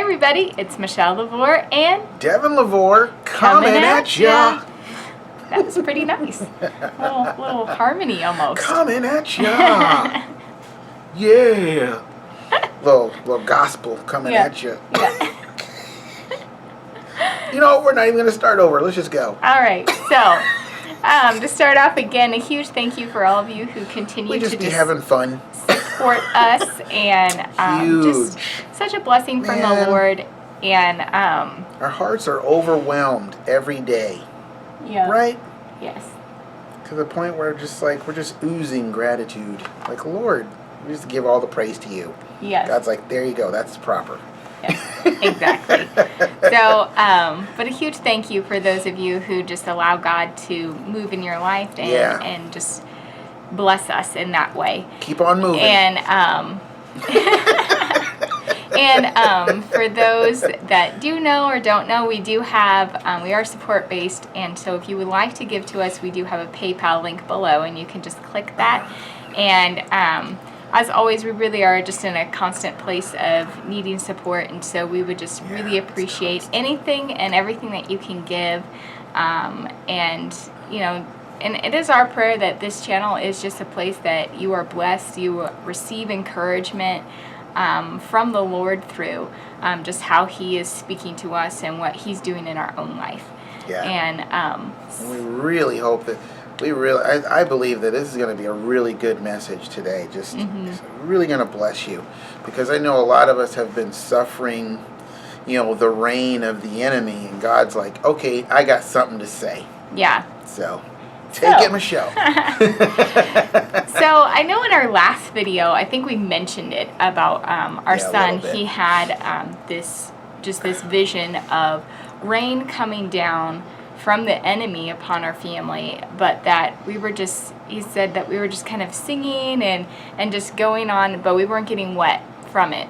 everybody, it's Michelle LaVore and Devin LaVore coming at ya. That was pretty nice. little harmony almost. Coming at ya. Yeah. Little gospel coming at ya. Yeah. You know, we're not even going to start over. Let's just go. All right. So, to start off again, a huge thank you for all of you who continue We to just be having fun. support us, and just such a blessing from the Lord. And our hearts are overwhelmed every day. Yeah. Right? Yes. To the point where we're just oozing gratitude. Like, Lord, we just give all the praise to you. Yes. God's like, there you go. That's proper. Yes, exactly. So, but a huge thank you for those of you who just allow God to move in your life and just bless us in that way. Keep on moving. And for those that do know or don't know, we do have, we are support based, and so if you would like to give to us, we do have a PayPal link below, and you can just click that. And as always, we really are just in a constant place of needing support, and so we would just really appreciate anything and everything that you can give. And you know, and it is our prayer that this channel is just a place that you are blessed, you receive encouragement from the Lord through just how He is speaking to us and what He's doing in our own life. Yeah. And we really hope that I believe that this is going to be a really good message today. Just really going to bless you, because I know a lot of us have been suffering, the reign of the enemy, and God's like, okay, I got something to say. Yeah. So, take it, Michelle. So I know in our last video, I think we mentioned it about our son. He had this vision of rain coming down from the enemy upon our family, but that he said that we were just kind of singing and just going on, but we weren't getting wet from it.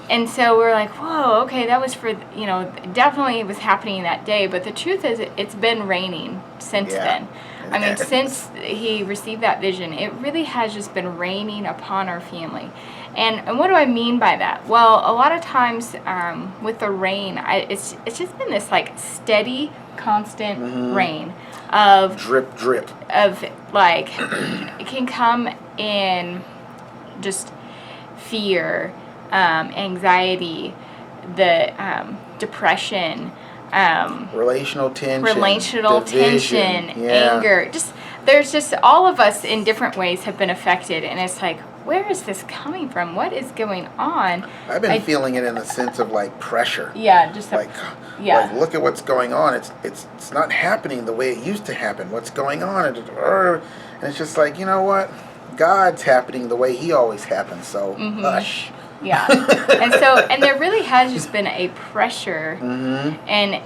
And so we're like, whoa, okay, that was for, definitely it was happening that day, but the truth is it's been raining since then. I mean, since he received that vision, it really has just been raining upon our family. And what do I mean by that? Well, a lot of times with the rain, it's just been this like steady, constant rain of drip, drip. Of like, it can come in just fear, anxiety, the depression, relational tension, anger. There's just all of us in different ways have been affected, and it's like, where is this coming from? What is going on? I've been feeling it in the sense of like pressure. Yeah, just like look at what's going on. It's not happening the way it used to happen. What's going on? And it's just like, you know what? God's happening the way He always happens. So hush. Yeah. and there really has just been a pressure. And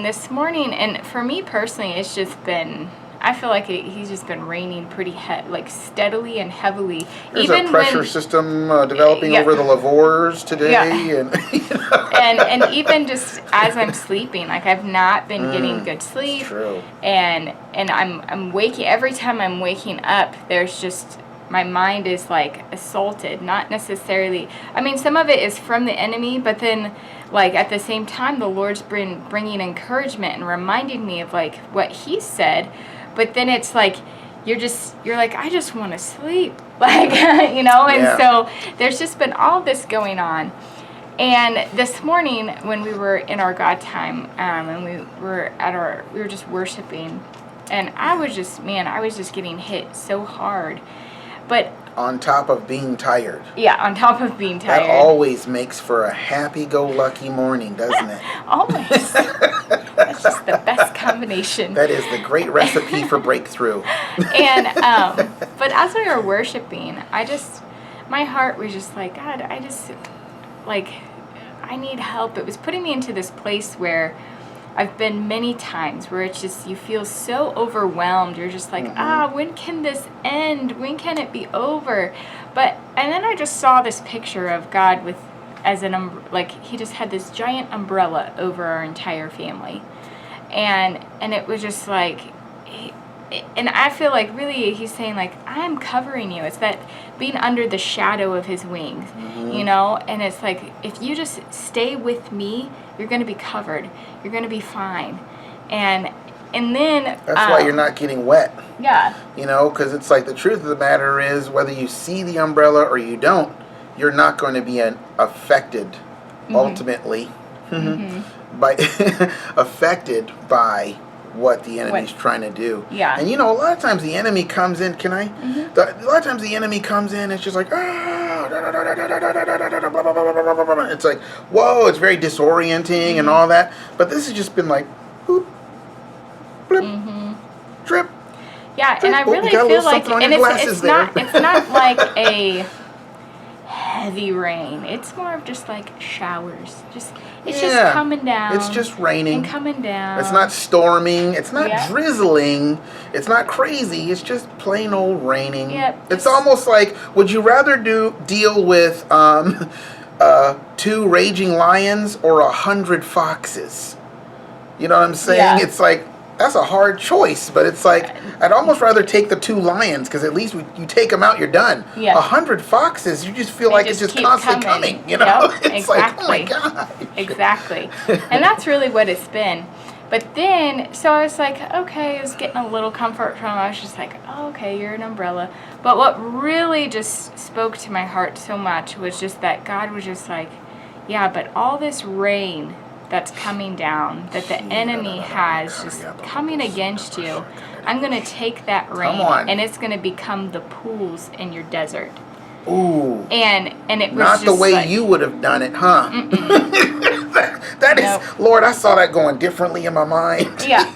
this morning, and for me personally, it's just been, I feel like he's just been raining pretty steadily and heavily. There's even a pressure system developing over the LaVores today. And even just as I'm sleeping, like I've not been getting good sleep. True. And I'm waking, every time I'm waking up, there's just, my mind is like assaulted, not necessarily, I mean, some of it is from the enemy, but then like at the same time, the Lord's been bringing encouragement and reminding me of like what He said, but then it's like, you're like, I just want to sleep, like, and so there's just been all this going on. And this morning when we were in our God time, and we were just worshiping, and I was just getting hit so hard. But on top of being tired. Yeah, on top of being tired. That always makes for a happy-go-lucky morning, doesn't it? Always. That's just the best combination. That is the great recipe for breakthrough. And but as we were worshiping, my heart was just like, God, I need help. It was putting me into this place where I've been many times where it's just, you feel so overwhelmed. You're just like, when can this end? When can it be over? And then I just saw this picture of God He just had this giant umbrella over our entire family. And it was just like, and I feel like really he's saying like, I'm covering you. It's that being under the shadow of his wings, you know? And it's like, if you just stay with me, you're going to be covered. You're going to be fine. And then... That's why you're not getting wet. Yeah. You know, because it's like the truth of the matter is whether you see the umbrella or you don't, you're not going to be affected ultimately by affected by what the enemy's trying to do. Yeah. And you know, a lot of times the enemy comes in, a lot of times the enemy comes in, it's just like, it's like, whoa, it's very disorienting and all that. But this has just been like, boop, blip, drip. Yeah, drip. and I really feel like, and it's not like a heavy rain. It's more of just like showers. It's just coming down. It's just raining. And coming down. It's not storming. It's not drizzling. It's not crazy. It's just plain old raining. Yep. It's almost like, would you rather deal with 2 raging lions or 100 foxes? You know what I'm saying? Yeah. It's like, that's a hard choice, but it's like, I'd almost rather take the 2 lions, because at least you take them out, you're done. Yeah. 100 foxes, you just feel like it's just constantly coming, you know? Yep, it's like, oh my God. Exactly. And that's really what it's been. But then, so I was like, okay, I was getting a little comfort from it. I was just like, oh, okay, you're an umbrella. But what really just spoke to my heart so much was just that God was just like, yeah, but all this rain that's coming down, that the enemy has just coming against you, I'm going to take that rain and it's going to become the pools in your desert. Ooh. And it was not just the way like, you would have done it, huh? that is, Lord, I saw that going differently in my mind. Yeah.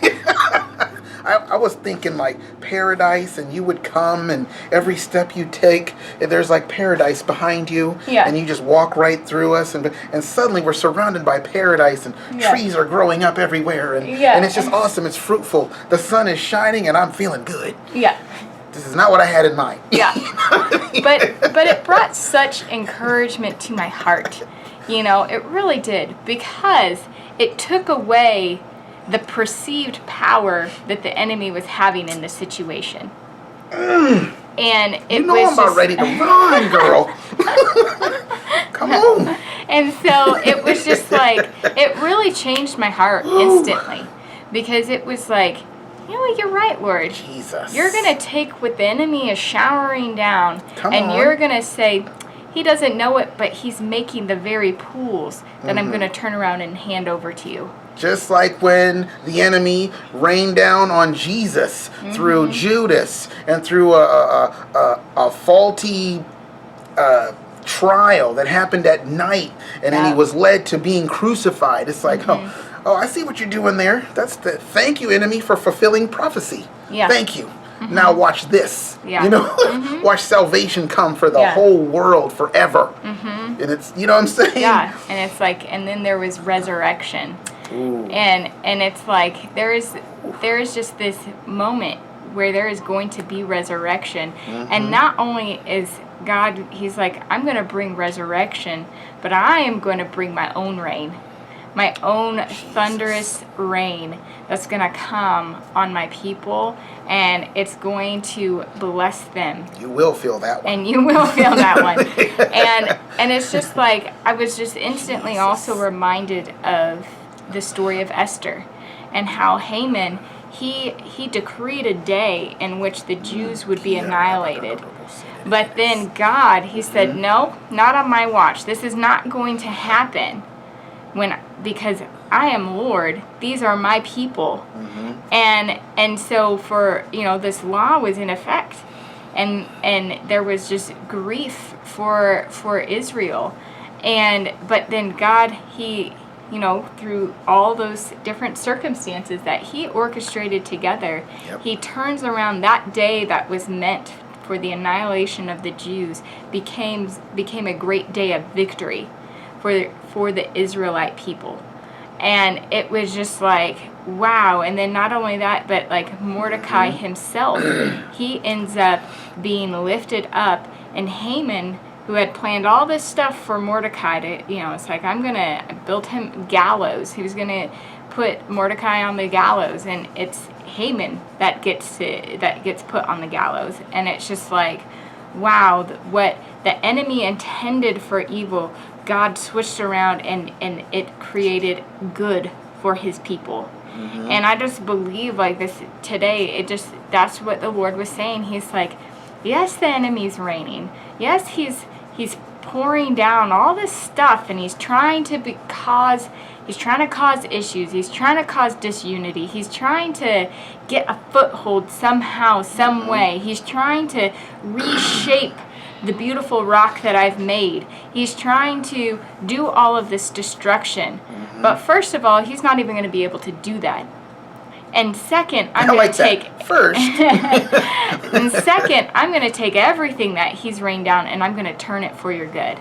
I was thinking like paradise, and you would come, and every step you take, there's like paradise behind you, and you just walk right through us, and suddenly we're surrounded by paradise, and trees are growing up everywhere, and it's just awesome. It's fruitful. The sun is shining, and I'm feeling good. Yeah. This is not what I had in mind. Yeah. But it brought such encouragement to my heart. You know, it really did, because it took away the perceived power that the enemy was having in the situation. And it was I'm about ready to run, girl. Come on. And so it was just like, it really changed my heart instantly, because it was like, you know what, you're right, Lord. Jesus. You're going to take what the enemy is showering down, you're going to say, he doesn't know it, but he's making the very pools that I'm going to turn around and hand over to you. Just like when the enemy rained down on Jesus through Judas and through a faulty trial that happened at night, and then he was led to being crucified. It's like, oh, I see what you're doing there. Thank you, enemy, for fulfilling prophecy. Yeah. Thank you. Now watch this. Yeah. You know, watch salvation come for the whole world forever. And it's, you know what I'm saying? Yeah. And it's like, and then there was resurrection. Ooh. And it's like there is just this moment where there is going to be resurrection. And not only is God, he's like, I'm going to bring resurrection, but I am going to bring my own rain. My own thunderous rain that's going to come on my people, and it's going to bless them. You will feel that one. And you will feel that one. And it's just like, I was just instantly also reminded of the story of Esther, and how Haman, he decreed a day in which the Jews would be annihilated. But then God, he said, no, not on my watch. This is not going to happen. Because I am Lord, these are my people. And so for, you know, this law was in effect, and there was just grief for Israel. But then God, he, you know, through all those different circumstances that he orchestrated together, he turns around that day that was meant for the annihilation of the Jews, became a great day of victory for the Israelite people. And it was just like, wow. And then not only that, but like Mordecai himself, he ends up being lifted up, and Haman, who had planned all this stuff for Mordecai to, you know, it's like, I'm going to build him gallows. He was going to put Mordecai on the gallows, and it's Haman that gets put on the gallows. And it's just like, wow, what the enemy intended for evil, God switched around and it created good for his people. Mm-hmm. And I just believe like this today, that's what the Lord was saying. He's like, yes, the enemy's reigning. Yes, he's pouring down all this stuff, and he's trying to cause issues. He's trying to cause disunity. He's trying to get a foothold somehow, some way. He's trying to reshape the beautiful rock that I've made. He's trying to do all of this destruction. Mm-hmm. But first of all, he's not even going to be able to do that. And second, I'm going to take everything that he's rained down, and I'm going to turn it for your good.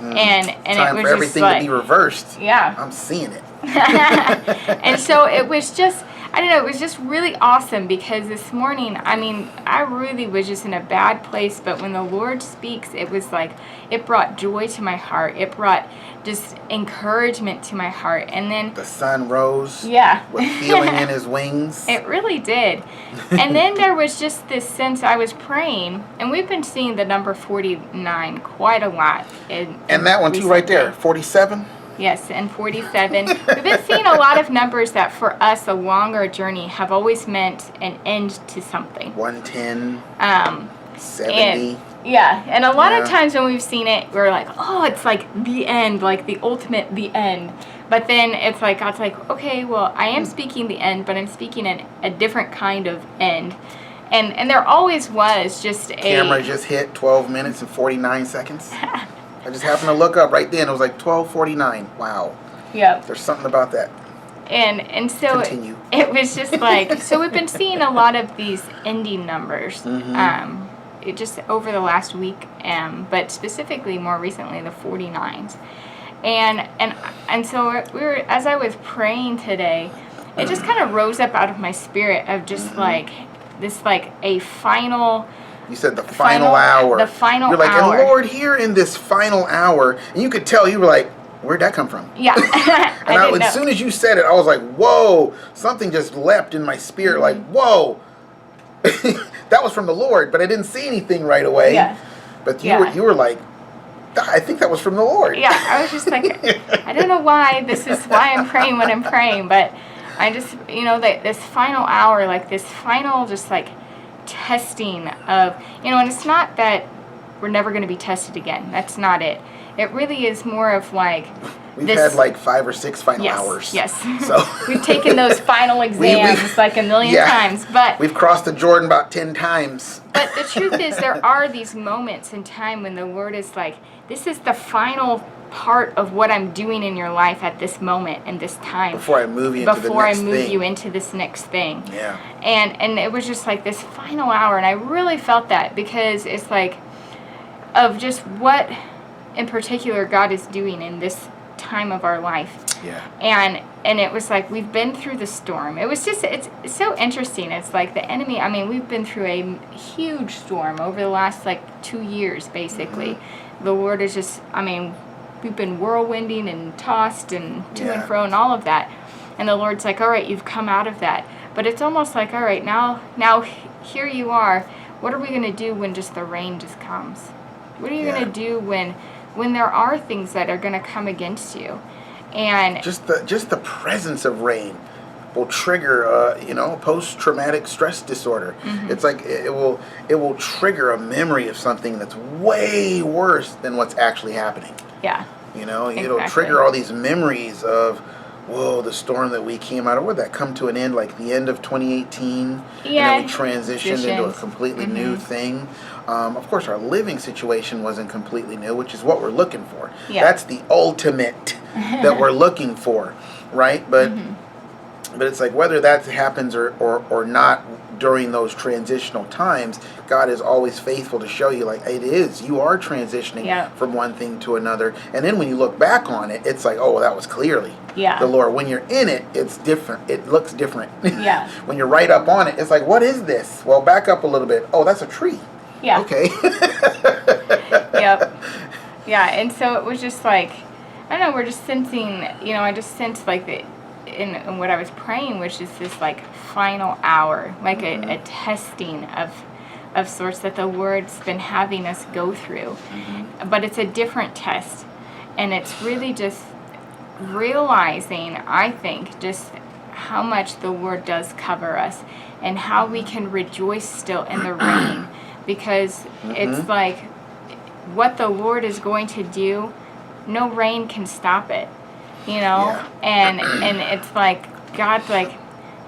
And time it was for everything just like, to be reversed. Yeah, I'm seeing it. And so it was just, I don't know, it was just really awesome, because this morning, I mean, I really was just in a bad place, but when the Lord speaks, it was like, it brought joy to my heart. It brought just encouragement to my heart. And then the sun rose. Yeah. With healing in his wings. It really did. And then there was just this sense, I was praying, and we've been seeing the number 49 quite a lot. And that one too, right there, 47. Yes, and 47. We've been seeing a lot of numbers that for us, a longer journey, have always meant an end to something. 110. 70. And a lot of times when we've seen it, we're like, oh, it's like the end, like the ultimate, the end. But then it's like, God's like, okay, well, I am speaking the end, but I'm speaking a different kind of end. And there always was just Camera just hit 12 minutes and 49 seconds. I just happened to look up right then. It was like 12:49. Wow. Yep. There's something about that. And so it was just like, so we've been seeing a lot of these ending numbers. Mm-hmm. It just over the last week, but specifically more recently, the 49s. And so we were, as I was praying today, it just kind of rose up out of my spirit of just like this, like a final. You said the final hour. The final hour. You're like, hour. And Lord, here in this final hour, and you could tell you were like, where'd that come from? Yeah. And as soon as you said it, I was like, whoa, something just leapt in my spirit, like, whoa. That was from the Lord, but I didn't see anything right away. Yeah. But you were like, I think that was from the Lord. Yeah, I was just like, I don't know why this is why I'm praying when I'm praying, but I just, this final hour, like this final just like testing of, and it's not that we're never going to be tested again. That's not it. It really is more of like, we've had like 5 or 6 final hours. Yes. So we've taken those final exams like a million times, but we've crossed the Jordan about 10 times. But the truth is, there are these moments in time when the Lord is like, this is the final part of what I'm doing in your life at this moment and this time. Before I move you into this next thing. Yeah. And it was just like this final hour, and I really felt that, because it's like of just what in particular God is doing in this time of our life. Yeah. And it was like we've been through the storm. It was just, it's so interesting. It's like the enemy, I mean, we've been through a huge storm over the last like 2 years basically. Mm-hmm. The Lord is just, I mean, we've been whirlwinding and tossed and to and fro and all of that. And the Lord's like, all right, you've come out of that. But it's almost like, all right, now here you are. What are we going to do when just the rain just comes? What are you going to do when there are things that are going to come against you? And just the presence of rain will trigger post-traumatic stress disorder. Mm-hmm. It's like it will trigger a memory of something that's way worse than what's actually happening. Yeah. It'll trigger all these memories of, whoa, the storm that we came out of. Would that come to an end like the end of 2018? Yeah. And then we transitioned into a completely new thing. Of course, our living situation wasn't completely new, which is what we're looking for. Yeah. That's the ultimate that we're looking for, right? But but it's like whether that happens or not during those transitional times, God is always faithful to show you, like, it is. You are transitioning from one thing to another. And then when you look back on it, it's like, oh, well, that was clearly the Lord. When you're in it, it's different. It looks different. Yeah. When you're right up on it, it's like, what is this? Well, back up a little bit. Oh, that's a tree. Yeah. Okay. Yep. Yeah, and so it was just like, I don't know, we're just sensing, I just sensed like in what I was praying was just this like final hour, like a testing of sorts that the Lord's been having us go through. But it's a different test. And it's really just realizing, I think, just how much the Lord does cover us and how we can rejoice still in the rain. Because it's like what the Lord is going to do, no rain can stop it, you know? And it's like, God's like,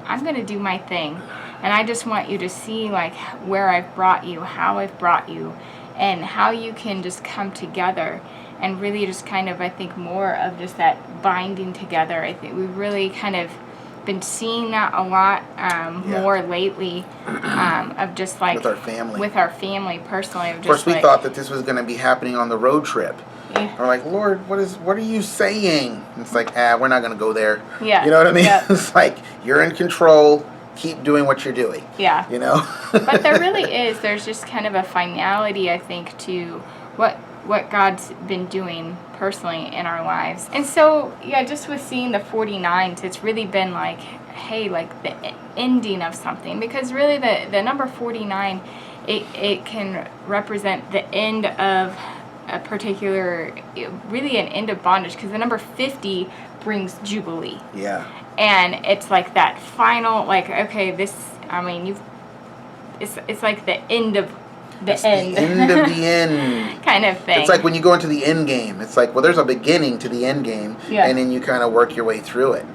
I'm going to do my thing. And I just want you to see like where I've brought you, how I've brought you, and how you can just come together and really just kind of, I think, more of just that binding together. I think we've really kind of been seeing that a lot more lately, of just like with our family personally. Of course, we thought that this was going to be happening on the road trip. We're like, Lord, what are you saying? And it's like, we're not going to go there. You know what I mean? It's like, you're in control. Keep doing what you're doing. You know? But there really is. There's just kind of a finality, I think, to what God's been doing personally in our lives. And so, just with seeing the 49s, it's really been like, hey, like the ending of something. Because really the number 49, it can represent the end of a particular, really an end of bondage. Because the number 50 brings Jubilee. And it's like that final, like, okay, this, I mean, it's like the end of the end. The end of the end. Kind of thing. It's like when you go into the end game. It's like, well, there's a beginning to the end game, and then you kind of work your way through it.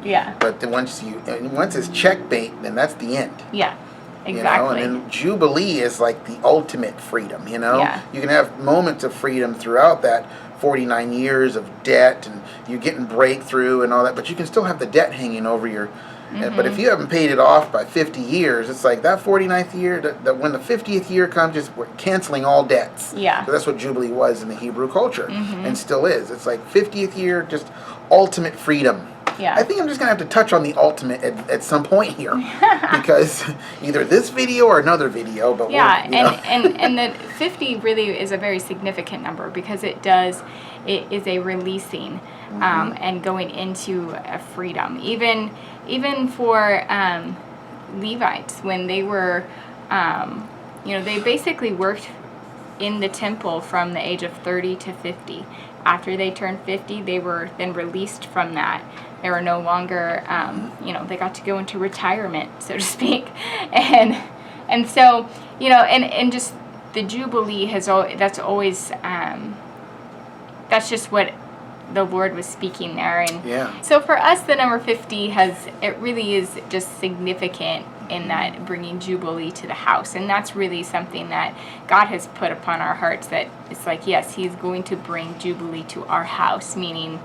But then once it's checkmate, then that's the end. Exactly. You know? And then Jubilee is like the ultimate freedom, you know? You can have moments of freedom throughout that 49 years of debt, and you're getting breakthrough and all that, but you can still have the debt hanging over your... But if you haven't paid it off by 50 years, it's like that 49th year, that when the 50th year comes, just we're canceling all debts. So that's what Jubilee was in the Hebrew culture, and still is. It's like 50th year, just ultimate freedom. I think I'm just going to have to touch on the ultimate at some point here, because either this video or another video, but and the 50 really is a very significant number, because it is a releasing and going into a freedom. Even for Levites, when they were, they basically worked in the temple from the age of 30 to 50. After they turned 50, they were then released from that. They were no longer, they got to go into retirement, so to speak. And so, and just the Jubilee that's just what the Lord was speaking there. And so for us, the number 50 it really is just significant in that bringing Jubilee to the house. And that's really something that God has put upon our hearts, that it's like, yes, He's going to bring Jubilee to our house, meaning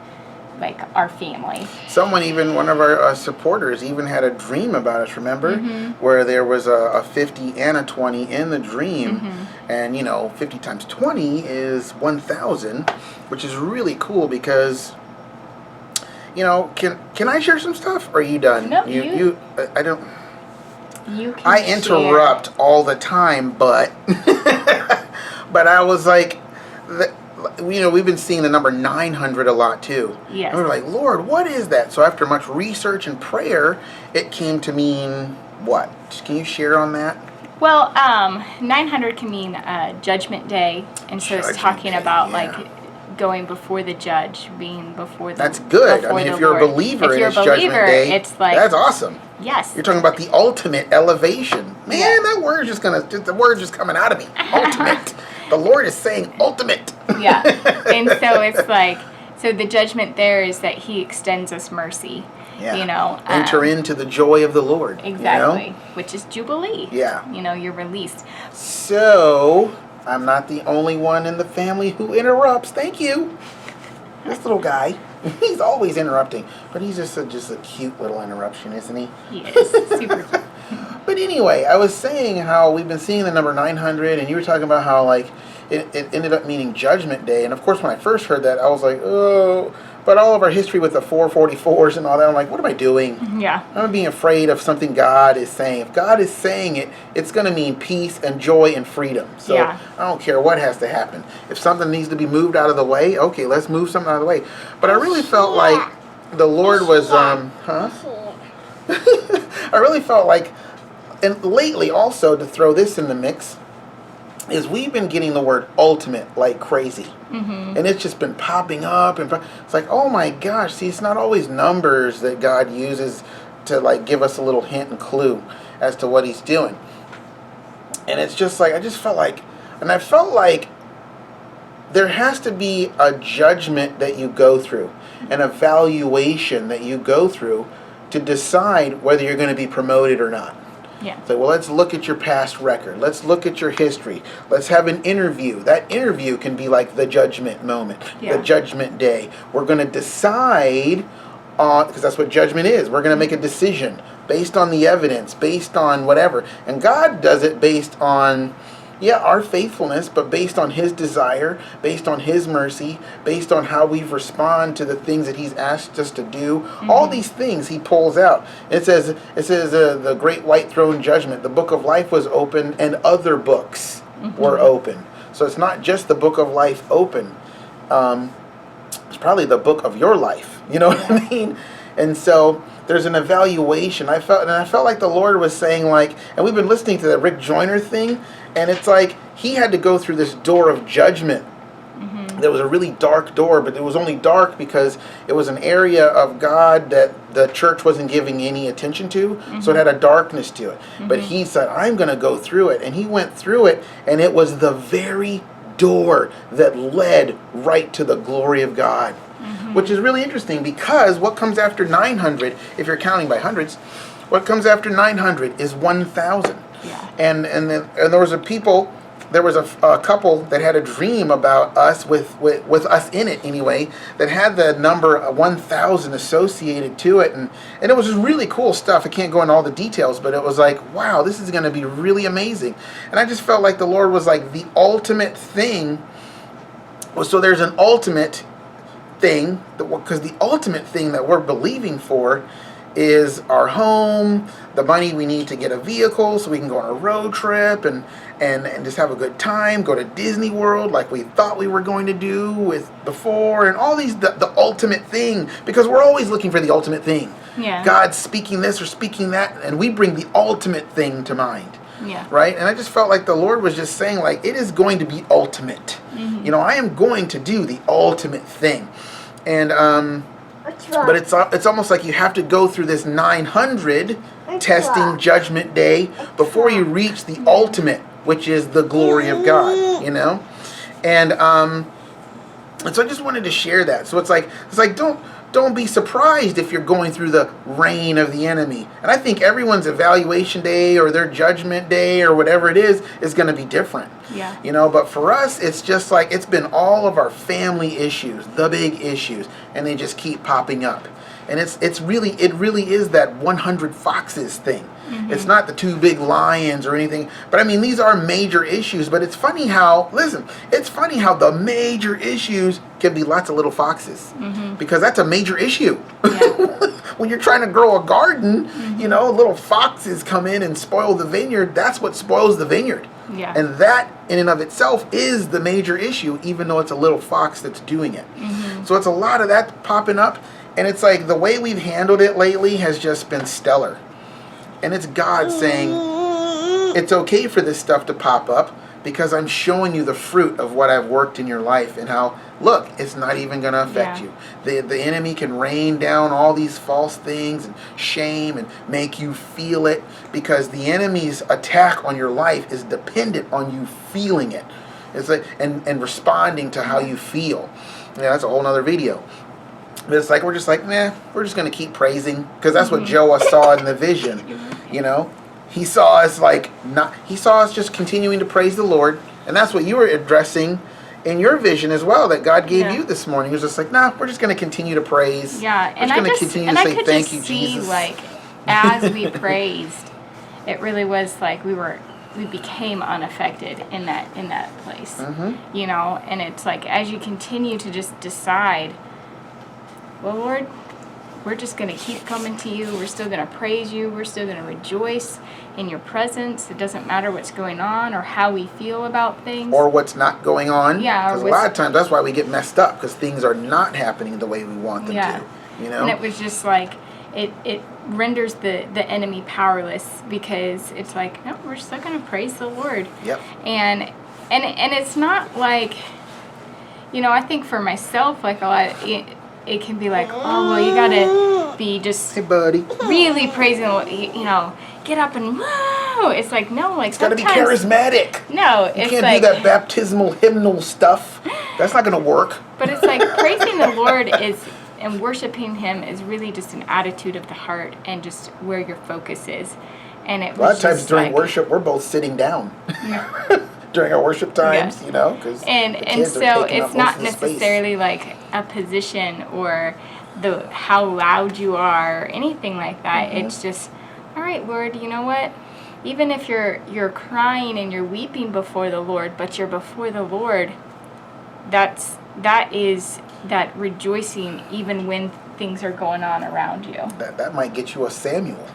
like our family. One of our supporters even had a dream about us, remember? Where there was a 50 and a 20 in the dream. And, 50 times 20 is 1,000, which is really cool because, can I share some stuff? Or are you done? No, I don't... You can I interrupt all the time, but but I was like, we've been seeing the number 900 a lot too. And we're like, Lord, what is that? So after much research and prayer, it came to mean what? Can you share on that? Well, 900 can mean Judgment Day, and so it's talking about like going before the judge, being before the... That's good. I mean, if you're a believer in His Judgment Day, it's like, that's awesome. Yes. You're talking about the ultimate elevation. Man, that word the word's just coming out of me. Ultimate. The Lord is saying ultimate. And so it's like, so the judgment there is that He extends us mercy. Enter into the joy of the Lord. Exactly. Which is Jubilee. You're released. So... I'm not the only one in the family who interrupts. Thank you. This little guy, he's always interrupting. But he's just a cute little interruption, isn't he? He is. Super cute. But anyway, I was saying how we've been seeing the number 900, and you were talking about how, like, it ended up meaning Judgment Day. And, of course, when I first heard that, I was like, oh... But all of our history with the 444s and all that, I'm like, what am I doing? I'm being afraid of something God is saying. If God is saying it, it's going to mean peace and joy and freedom. So I don't care what has to happen. If something needs to be moved out of the way, okay, let's move something out of the way. But I really felt like the Lord was, huh? I really felt like, and lately also to throw this in the mix, is we've been getting the word ultimate like crazy. And it's just been popping up. And it's like, oh my gosh, see, it's not always numbers that God uses to like give us a little hint and clue as to what he's doing. And it's just like, I felt like there has to be a judgment that you go through, an evaluation that you go through to decide whether you're going to be promoted or not. Yeah. So, well, let's look at your past record. Let's look at your history. Let's have an interview. That interview can be like the judgment moment, the judgment day. We're going to decide on, because that's what judgment is. We're going to make a decision based on the evidence, based on whatever. And God does it based on, our faithfulness, but based on his desire, based on his mercy, based on how we respond to the things that he's asked us to do. All these things he pulls out. It says the great white throne judgment, the book of life was open and other books were open. So it's not just the book of life open. It's probably the book of your life. You know what I mean? And so there's an evaluation. I felt like the Lord was saying, like, and we've been listening to the Rick Joyner thing, and it's like he had to go through this door of judgment. There was a really dark door, but it was only dark because it was an area of God that the church wasn't giving any attention to, so it had a darkness to it. But he said, I'm going to go through it. And he went through it, and it was the very door that led right to the glory of God. Which is really interesting, because what comes after 900, if you're counting by hundreds, what comes after 900 is 1,000. Yeah. And there was a couple that had a dream about us with us in it anyway, that had the number 1,000 associated to it, and it was just really cool stuff. I can't go into all the details, but it was like, wow, this is going to be really amazing. And I just felt like the Lord was like, the ultimate thing. So there's an ultimate thing, because the ultimate thing that we're believing for is our home, the money we need to get a vehicle so we can go on a road trip and just have a good time, go to Disney World like we thought we were going to do with before, and all these, the ultimate thing, because we're always looking for the ultimate thing. God's speaking this or speaking that, and we bring the ultimate thing to mind. Right? And I just felt like the Lord was just saying, like, it is going to be ultimate. I am going to do the ultimate thing. And but it's almost like you have to go through this 900 testing judgment day before you reach the ultimate, which is the glory of God, And so I just wanted to share that. So it's like don't be surprised if you're going through the reign of the enemy. And I think everyone's evaluation day or their judgment day or whatever it is going to be different. But for us, it's just like, it's been all of our family issues, the big issues, and they just keep popping up. And it really is that 100 foxes thing. It's not the 2 big lions or anything. But I mean, these are major issues. But it's funny how the major issues can be lots of little foxes. Because that's a major issue. When you're trying to grow a garden, little foxes come in and spoil the vineyard. That's what spoils the vineyard. And that in and of itself is the major issue, even though it's a little fox that's doing it. So it's a lot of that popping up. And it's like the way we've handled it lately has just been stellar. And it's God saying, it's okay for this stuff to pop up because I'm showing you the fruit of what I've worked in your life, and how, look, it's not even going to affect you. The enemy can rain down all these false things and shame and make you feel it, because the enemy's attack on your life is dependent on you feeling it. It's like, and responding to how you feel. That's a whole nother video. But it's like, we're just like, we're just going to keep praising, because that's what Joah saw in the vision. He saw us just continuing to praise the Lord, and that's what you were addressing in your vision as well, that God gave you this morning. He was just like, we're just going to continue to praise. And we're just going to continue to say thank you, Jesus. Like, as we praised, it really was like we became unaffected in that place. And it's like, as you continue to just decide, well, Lord, we're just going to keep coming to you. We're still going to praise you. We're still going to rejoice in your presence. It doesn't matter what's going on or how we feel about things. Or what's not going on. Yeah. Because a lot of times that's why we get messed up, because things are not happening the way we want them to. You know? And it was just like, it renders the enemy powerless, because it's like, no, we're still going to praise the Lord. Yep. And it's not like, you know, I think for myself, like a lot, it can be like, oh, well, you got to be just Hey, buddy. really praising the Lord, you know, get up and whoa. It's like, no, like It's got to be charismatic. No, You it's can't like, do that baptismal hymnal stuff. That's not going to work. but it's like praising the Lord and worshiping Him is really just an attitude of the heart and just where your focus is. And it A lot was of times just during like, worship, we're both sitting down. yeah. During our worship times, Yeah. you know, because And so it's not necessarily like a position or how loud you are or anything like that. Mm-hmm. It's just, all right, Lord, you know what? Even if you're crying and you're weeping before the Lord, but you're before the Lord, that is that rejoicing even when things are going on around you. That might get you a Samuel.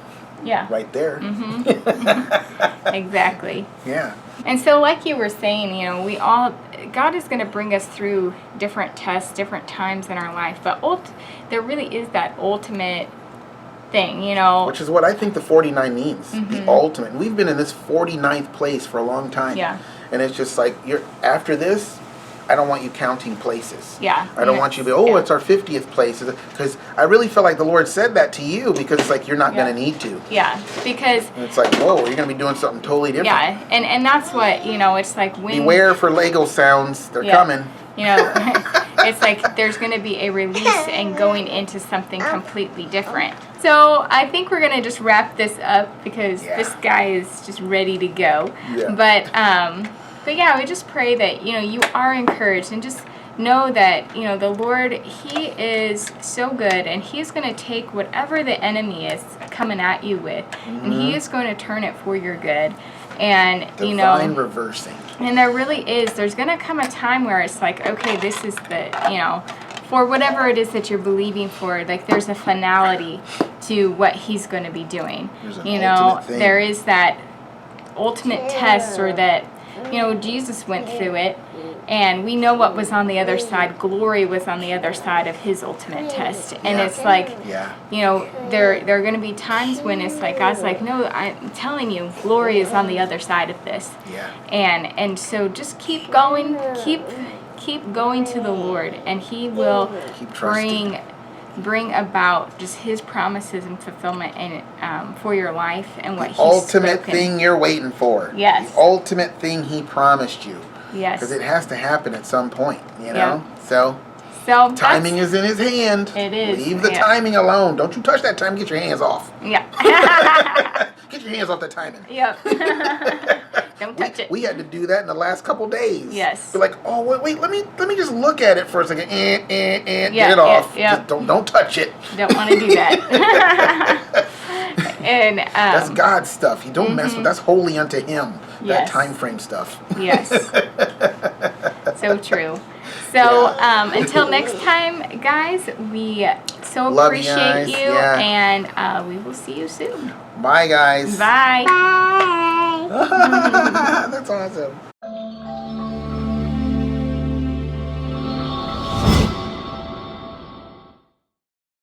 Yeah. Right there. Mm-hmm. Mm-hmm. Exactly. Yeah. And so, like you were saying, you know, God is going to bring us through different tests, different times in our life, but there really is that ultimate thing, you know. Which is what I think the 49 means. Mm-hmm. The ultimate. We've been in this 49th place for a long time. Yeah. And it's just like, after this, I don't want you counting places. Yeah. I don't want you to be, it's our 50th place. Because I really feel like the Lord said that to you, because it's like you're not going to need to. Yeah, because... And it's like, whoa, you're going to be doing something totally different. Yeah, and that's what, you know, it's like when... Beware for Lego sounds. They're coming. You know, it's like there's going to be a release and going into something completely different. So I think we're going to just wrap this up, because this guy is just ready to go. Yeah. But yeah, we just pray that, you know, you are encouraged, and just know that, you know, the Lord, He is so good, and He's going to take whatever the enemy is coming at you with, and He is going to turn it for your good. And, you know, divine reversing. And there really is. There's going to come a time where it's like, okay, this is the, you know, for whatever it is that you're believing for, like there's a finality to what He's going to be doing. You know, there is that ultimate test, or that, you know, Jesus went through it, and we know what was on the other side. Glory was on the other side of His ultimate test. And it's like, you know, there are going to be times when it's like, God's like, no, I'm telling you, glory is on the other side of this. Yeah. And so just keep going, keep going to the Lord, and He will bring about just His promises and fulfillment and for your life and what He's ultimate spoken. Thing you're waiting for. Yes. The ultimate thing He promised you. Yes. Because it has to happen at some point, you know? So timing is in His hand. It is. Leave the timing alone. Don't you touch that time. Get your hands off. Yeah. Get your hands off the timing. Yep. Don't touch it. We had to do that in the last couple days. Yes. We're like, oh wait, let me just look at it for a second. Get it off. Yeah. Just don't touch it. Don't want to do that. And that's God's stuff. You don't mess with. That's holy unto Him. That time frame stuff. Yes. So true. So until next time, guys, we Love appreciate you, and we will see you soon. Bye, guys. Bye. That's awesome.